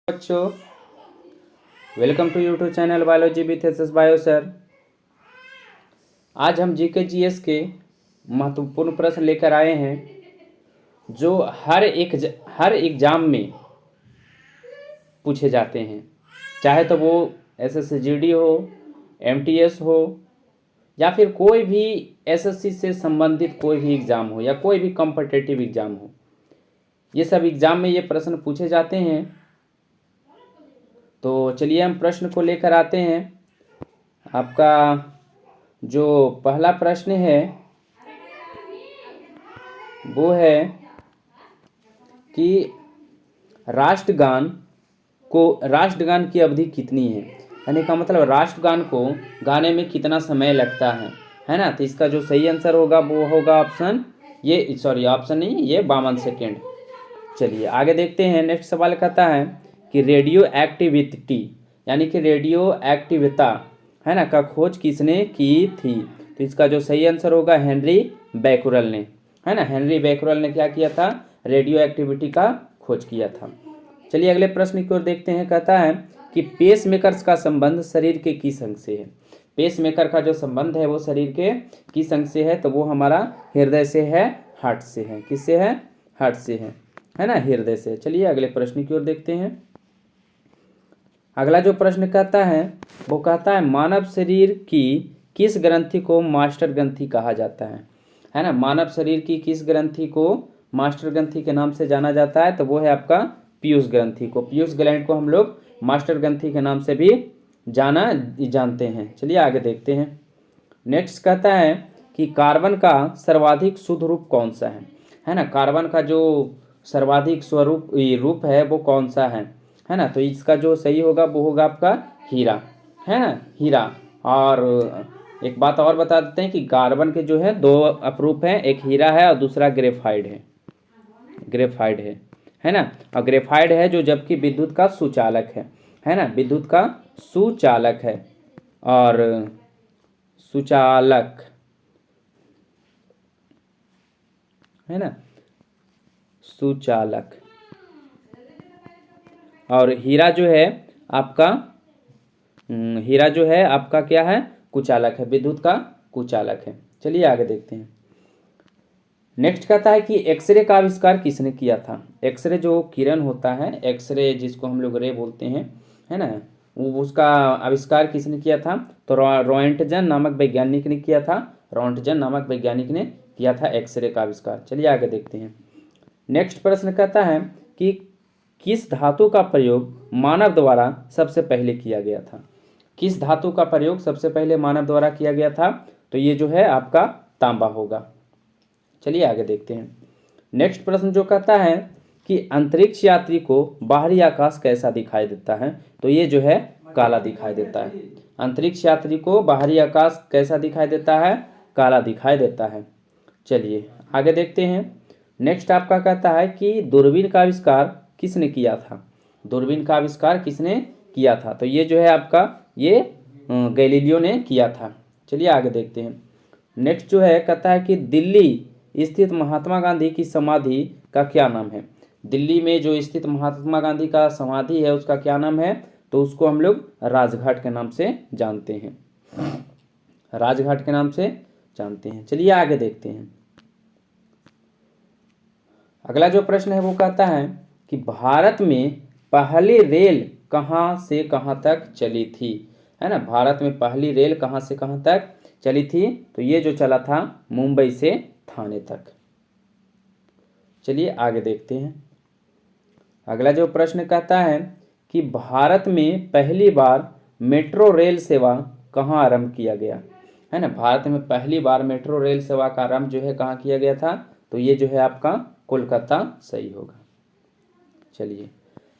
बच्चों, welcome to YouTube channel biology with SS bio sir. आज हम जीके जीएस के महत्वपूर्ण प्रश्न लेकर आए हैं जो हर एग्जाम में पूछे जाते हैं, चाहे तो वो एसएससी हो, एमटीएस हो या फिर कोई भी एसएससी से संबंधित कोई भी एग्ज़ाम हो या कोई भी कॉम्पिटिटिव एग्ज़ाम हो। ये सब एग्ज़ाम में ये प्रश्न पूछे जाते हैं। तो चलिए हम प्रश्न को लेकर आते हैं। आपका जो पहला प्रश्न है वो है कि राष्ट्रगान की अवधि कितनी है, यानी का मतलब राष्ट्रगान को गाने में कितना समय लगता है ना। तो इसका जो सही आंसर होगा वो होगा ऑप्शन ऑप्शन नहीं, ये 52 सेकेंड। चलिए आगे देखते हैं। नेक्स्ट सवाल कहता है कि रेडियो एक्टिविटी यानी कि रेडियो एक्टिविता है ना का खोज किसने की थी। तो इसका जो सही आंसर होगा हेनरी बैकुरल ने, है ना। हेनरी बैकुरल ने क्या किया था, रेडियो एक्टिविटी का खोज किया था। चलिए अगले प्रश्न की ओर देखते हैं। कहता है कि पेसमेकर्स का संबंध शरीर के किस अंग से है। पेसमेकर का जो संबंध है वो शरीर के किस अंग से है, तो वो हमारा हृदय से है, हार्ट से है। किससे है, हार्ट से है ना, हृदय से। चलिए अगले प्रश्न की ओर देखते हैं। अगला जो प्रश्न कहता है वो कहता है मानव शरीर की किस ग्रंथि को मास्टर ग्रंथि कहा जाता है ना। मानव शरीर की किस ग्रंथि को मास्टर ग्रंथि के नाम से जाना जाता है, तो वो है आपका पीयूष ग्रंथि को। पीयूष ग्लैंड को हम लोग मास्टर ग्रंथि के नाम से भी जानते हैं। चलिए आगे देखते हैं। नेक्स्ट कहता है कि कार्बन का सर्वाधिक शुद्ध रूप कौन सा है ना। कार्बन का जो सर्वाधिक रूप है वो कौन सा है ना। तो इसका जो सही होगा वो होगा आपका हीरा, है ना, हीरा। और एक बात और बता देते हैं कि कार्बन के जो है दो अपरूप हैं, एक हीरा है और दूसरा ग्रेफाइड है ना। और ग्रेफाइड है जो जबकि विद्युत का सुचालक है ना, विद्युत का सुचालक है। और सुचालक है ना, सुचालक। और हीरा जो है आपका क्या है, कुचालक है, विद्युत का कुचालक है। चलिए आगे देखते हैं। नेक्स्ट कहता है कि एक्सरे का आविष्कार किसने किया था। एक्सरे जो किरण होता है, एक्सरे जिसको हम लोग रे बोलते हैं, है ना, उसका आविष्कार किसने किया था, तो रोएंटजन नामक वैज्ञानिक ने किया था। रोएंटजन नामक वैज्ञानिक ने किया था एक्सरे का आविष्कार। चलिए आगे देखते हैं। नेक्स्ट प्रश्न कहता है कि किस धातु का प्रयोग मानव द्वारा सबसे पहले किया गया था। किस धातु का प्रयोग सबसे पहले मानव द्वारा किया गया था, तो ये जो है आपका तांबा होगा। चलिए आगे देखते हैं। नेक्स्ट प्रश्न जो कहता है कि अंतरिक्ष यात्री को बाहरी आकाश कैसा दिखाई देता है, तो ये जो है काला दिखाई देता है। अंतरिक्ष यात्री को बाहरी आकाश कैसा दिखाई देता है, काला दिखाई देता है। चलिए आगे देखते हैं। नेक्स्ट आपका कहता है कि दूरबीन का आविष्कार किसने किया था। दूरबीन का आविष्कार किसने किया था, तो ये जो है आपका ये गैलीलियो ने किया था। चलिए आगे देखते हैं। नेक्स्ट जो है कहता है कि दिल्ली स्थित महात्मा गांधी की समाधि का क्या नाम है। दिल्ली में जो स्थित महात्मा गांधी का समाधि है उसका क्या नाम है, तो उसको हम लोग राजघाट के नाम से जानते हैं, राजघाट के नाम से जानते हैं। चलिए आगे देखते हैं। अगला जो प्रश्न है वो कहता है कि भारत में पहली रेल कहाँ से कहाँ तक चली थी, है ना। भारत में पहली रेल कहाँ से कहाँ तक चली थी, तो ये जो चला था मुंबई से थाने तक। चलिए आगे देखते हैं। अगला जो प्रश्न कहता है कि भारत में पहली बार मेट्रो रेल सेवा कहाँ आरंभ किया गया, है ना। भारत में पहली बार मेट्रो रेल सेवा का आरंभ जो है कहाँ किया गया था, तो ये जो है आपका कोलकाता सही होगा। चलिए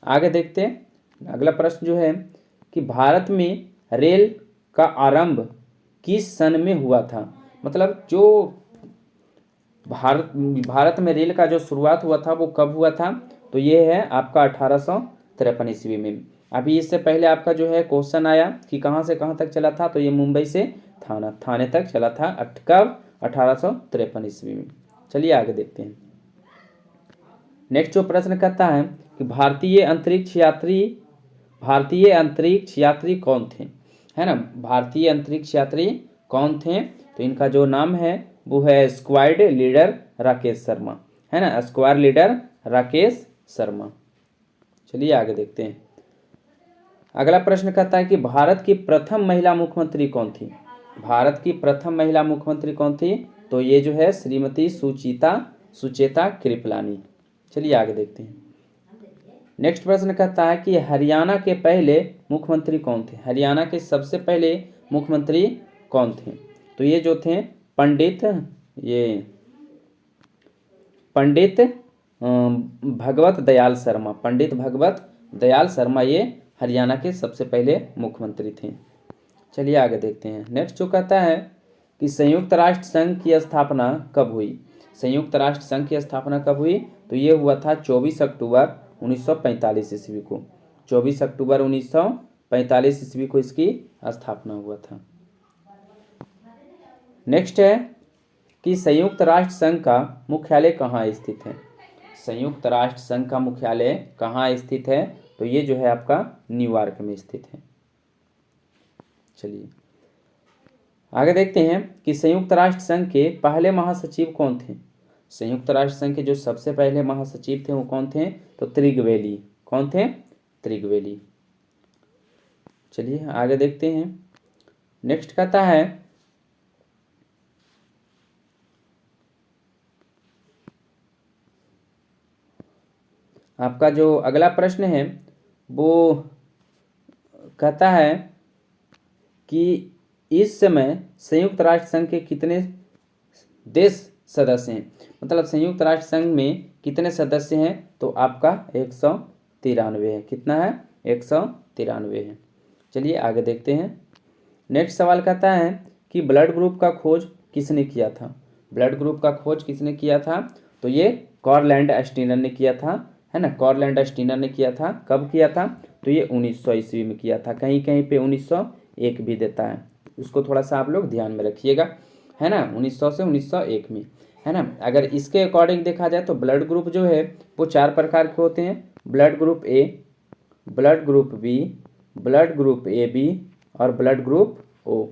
आगे देखते हैं। अगला प्रश्न जो है कि भारत में रेल का आरंभ किस सन में हुआ था, मतलब जो भारत में रेल का जो शुरुआत हुआ था वो कब हुआ था, तो ये है आपका 1853 ईस्वी में। अभी इससे पहले आपका जो है क्वेश्चन आया कि कहाँ से कहाँ तक चला था, तो ये मुंबई से थाने तक चला था कब, 1853 ईस्वी में। चलिए आगे देखते हैं। नेक्स्ट जो प्रश्न कहता है कि भारतीय अंतरिक्ष यात्री कौन थे, है ना। भारतीय अंतरिक्ष यात्री कौन थे, तो इनका जो नाम है वो है स्क्वाड लीडर राकेश शर्मा, है ना, स्क्वाड लीडर राकेश शर्मा। चलिए आगे देखते हैं। अगला प्रश्न कहता है कि भारत की प्रथम महिला मुख्यमंत्री कौन थी। भारत की प्रथम महिला मुख्यमंत्री कौन थी, तो ये जो है श्रीमती सुचेता कृपलानी। चलिए आगे देखते हैं। नेक्स्ट प्रश्न कहता है कि हरियाणा के पहले मुख्यमंत्री कौन थे। हरियाणा के सबसे पहले मुख्यमंत्री कौन थे, तो ये जो थे पंडित भगवत दयाल शर्मा। पंडित भगवत दयाल शर्मा ये हरियाणा के सबसे पहले मुख्यमंत्री थे। चलिए आगे देखते हैं। नेक्स्ट जो कहता है कि संयुक्त राष्ट्र संघ की स्थापना कब हुई। संयुक्त राष्ट्र संघ की स्थापना कब हुई, तो ये हुआ था 24 अक्टूबर 1945 ईस्वी को। 24 अक्टूबर 1945 ईस्वी को इसकी स्थापना हुआ था। नेक्स्ट है कि संयुक्त राष्ट्र संघ का मुख्यालय कहाँ स्थित है। संयुक्त राष्ट्र संघ का मुख्यालय कहाँ स्थित है, तो ये जो है आपका न्यूयॉर्क में स्थित है। चलिए आगे देखते हैं कि संयुक्त राष्ट्र संघ के पहले महासचिव कौन थे। संयुक्त राष्ट्र संघ के जो सबसे पहले महासचिव थे वो कौन थे, तो त्रिगवेली। कौन थे, त्रिगवेली। चलिए आगे देखते हैं। नेक्स्ट कहता है आपका जो अगला प्रश्न है वो कहता है कि इस समय संयुक्त राष्ट्र संघ के कितने देश सदस्य हैं, मतलब संयुक्त राष्ट्र संघ में कितने सदस्य हैं, तो आपका 193 है। कितना है, 193 है। चलिए आगे देखते हैं। नेक्स्ट सवाल कहता है कि ब्लड ग्रुप का खोज किसने किया था। ब्लड ग्रुप का खोज किसने किया था, तो ये कार्ल लैंड-स्टीनर ने किया था, है ना। कार्ल लैंड-स्टीनर ने किया था। कब किया था, तो ये 1900 ईस्वी में किया था। कहीं कहीं पे 1901 भी देता है, उसको थोड़ा सा आप लोग ध्यान में रखिएगा, है ना। 1900 से 1901 में, है ना। अगर इसके अकॉर्डिंग देखा जाए तो ब्लड ग्रुप जो है वो 4 प्रकार के होते हैं। Blood group A, blood group B, blood group A B और ब्लड ग्रुप ओ,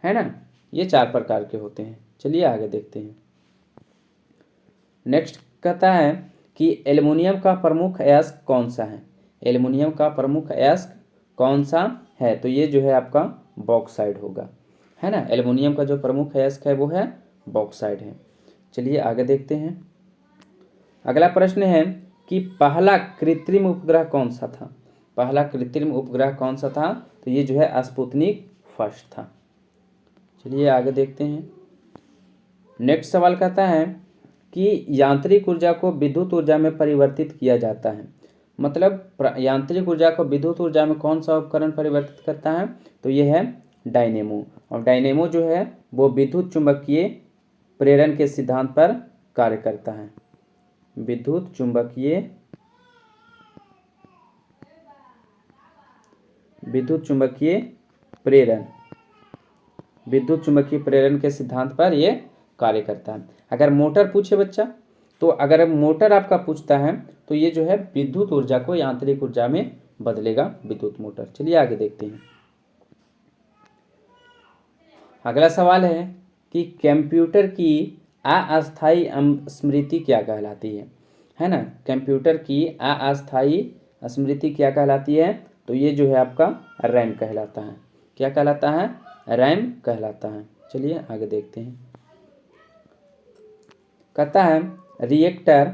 है ना। ये 4 प्रकार के होते हैं। चलिए आगे देखते हैं। नेक्स्ट कहता है कि एल्युमिनियम का प्रमुख अयस्क कौन सा है। एल्युमिनियम का प्रमुख अयस्क कौन सा है, तो ये जो है आपका बॉक्साइड होगा, है ना। एल्युमिनियम का जो प्रमुख अयस्क है वो है बॉक्साइड है। चलिए आगे देखते हैं। अगला प्रश्न है कि पहला कृत्रिम उपग्रह कौन सा था। पहला कृत्रिम उपग्रह कौन सा था, तो ये जो है स्पुतनिक फर्स्ट था। चलिए आगे देखते हैं। नेक्स्ट सवाल कहता है कि यांत्रिक ऊर्जा को विद्युत ऊर्जा में परिवर्तित किया जाता है, मतलब यांत्रिक ऊर्जा को विद्युत ऊर्जा में कौन सा उपकरण परिवर्तित करता है, तो ये है डायनेमो। और डायनेमो जो है वो विद्युत चुंबकीय प्रेरण के सिद्धांत पर कार्य करता है। विद्युत चुंबकीय प्रेरण के सिद्धांत पर ये कार्य करता है। अगर मोटर पूछे बच्चा, तो अगर मोटर आपका पूछता है तो ये जो है विद्युत ऊर्जा को यांत्रिक ऊर्जा में बदलेगा, विद्युत मोटर। चलिए आगे देखते हैं। अगला सवाल है कि कंप्यूटर की अस्थायी स्मृति क्या कहलाती है ना। कंप्यूटर की अस्थायी स्मृति क्या कहलाती है, तो ये जो है आपका रैम कहलाता है। क्या कहलाता है, रैम कहलाता है। चलिए आगे देखते हैं। कहता है रिएक्टर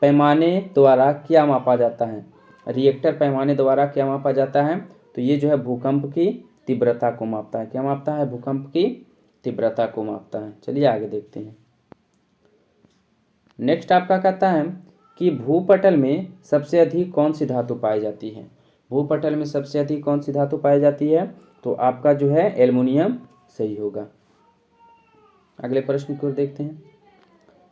पैमाने द्वारा क्या मापा जाता है। रिएक्टर पैमाने द्वारा क्या मापा जाता है, तो ये जो है भूकंप की तीव्रता को मापता है। क्या मापता है, भूकंप की तीव्रता को मापता है। चलिए आगे देखते हैं। नेक्स्ट आपका कहता है कि भूपटल में सबसे अधिक कौन सी धातु पाई जाती है। भूपटल में सबसे अधिक कौन सी धातु पाई जाती है, तो आपका जो है एल्युमिनियम सही होगा। अगले प्रश्न की ओर देखते हैं।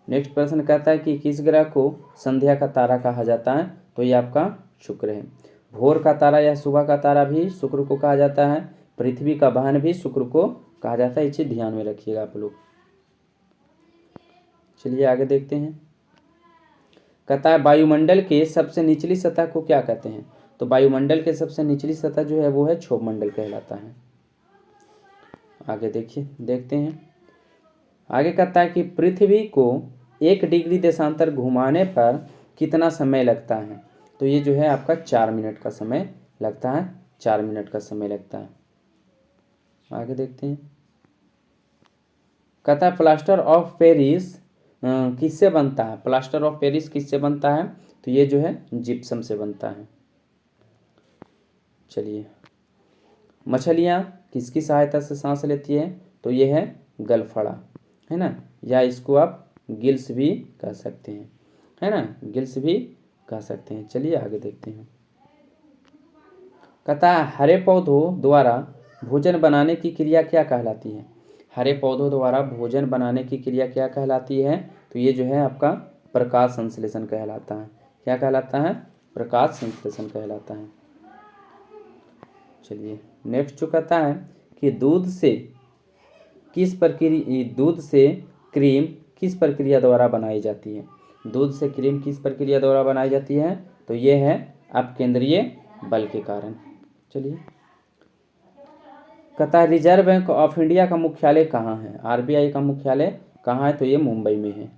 नेक्स्ट प्रश्न कहता है कि किस ग्रह को संध्या का तारा कहा जाता है, तो ये आपका शुक्र है। भोर का तारा या सुबह का तारा भी शुक्र को कहा जाता है। पृथ्वी का वाहन भी शुक्र को कहा जाता है। ये चीज ध्यान में रखिएगा आप लोग। चलिए आगे देखते हैं। कहता है वायुमंडल के सबसे निचली सतह को क्या कहते हैं? तो वायुमंडल के सबसे निचली सतह जो है वो है क्षोभमंडल कहलाता है। आगे देखिए, देखते हैं। आगे कहता है कि पृथ्वी को 1 डिग्री देशांतर घुमाने पर कितना समय लगता है? तो ये जो है आपका 4 मिनट का समय लगता है, 4 मिनट का समय लगता है। आगे देखते हैं। कहता है प्लास्टर ऑफ पेरिस किससे बनता है? प्लास्टर ऑफ पेरिस किससे बनता है? तो ये जो है जिप्सम से बनता है। चलिए, मछलियाँ किसकी सहायता से सांस लेती है? तो ये है गलफड़ा, है ना, या इसको आप गिल्स भी कह सकते हैं, है ना, गिल्स भी कह सकते हैं। चलिए आगे देखते हैं। कहता है हरे पौधों द्वारा भोजन बनाने की क्रिया क्या कहलाती है? हरे पौधों द्वारा भोजन बनाने की क्रिया क्या कहलाती है? तो ये जो है आपका प्रकाश संश्लेषण कहलाता है। क्या कहलाता है? प्रकाश संश्लेषण कहलाता है। चलिए नेक्स्ट जो कहता है कि दूध से क्रीम किस प्रक्रिया द्वारा बनाई जाती है? दूध से क्रीम किस प्रक्रिया द्वारा बनाई जाती है? तो ये है अपकेंद्रीय बल के कारण। चलिए, कहता है रिजर्व बैंक ऑफ इंडिया का मुख्यालय कहाँ है? आरबीआई का मुख्यालय कहाँ है? तो ये मुंबई में है।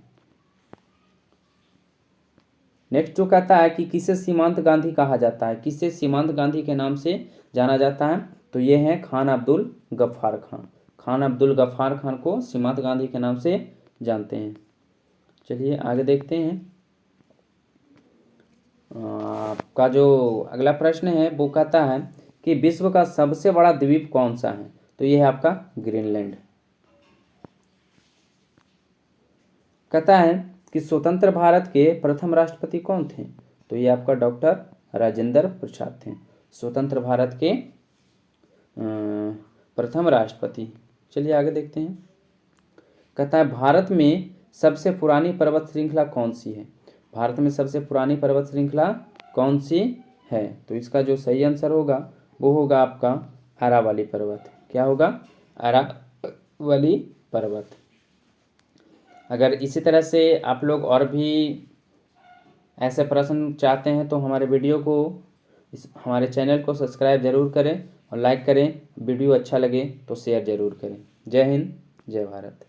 नेक्स्ट जो कहता है कि किसे सीमांत गांधी कहा जाता है? किसे सीमांत गांधी के नाम से जाना जाता है? तो ये है खान अब्दुल गफ्फार खान। खान अब्दुल गफ्फार खान को सीमांत गांधी के नाम से जानते हैं। चलिए आगे देखते हैं। आपका जो अगला प्रश्न है वो कहता है कि विश्व का सबसे बड़ा द्वीप कौन सा है? तो ये है आपका ग्रीनलैंड। कहता है कि स्वतंत्र भारत के प्रथम राष्ट्रपति कौन थे? तो ये आपका डॉक्टर राजेंद्र प्रसाद थे, स्वतंत्र भारत के प्रथम राष्ट्रपति। चलिए आगे देखते हैं। कहता है भारत में सबसे पुरानी पर्वत श्रृंखला कौन सी है? भारत में सबसे पुरानी पर्वत श्रृंखला कौन सी है? तो इसका जो सही आंसर होगा वो होगा आपका अरावली पर्वत। क्या होगा? अरावली पर्वत। अगर इसी तरह से आप लोग और भी ऐसे प्रश्न चाहते हैं तो हमारे वीडियो को हमारे चैनल को सब्सक्राइब ज़रूर करें और लाइक करें। वीडियो अच्छा लगे तो शेयर ज़रूर करें। जय हिंद, जय भारत।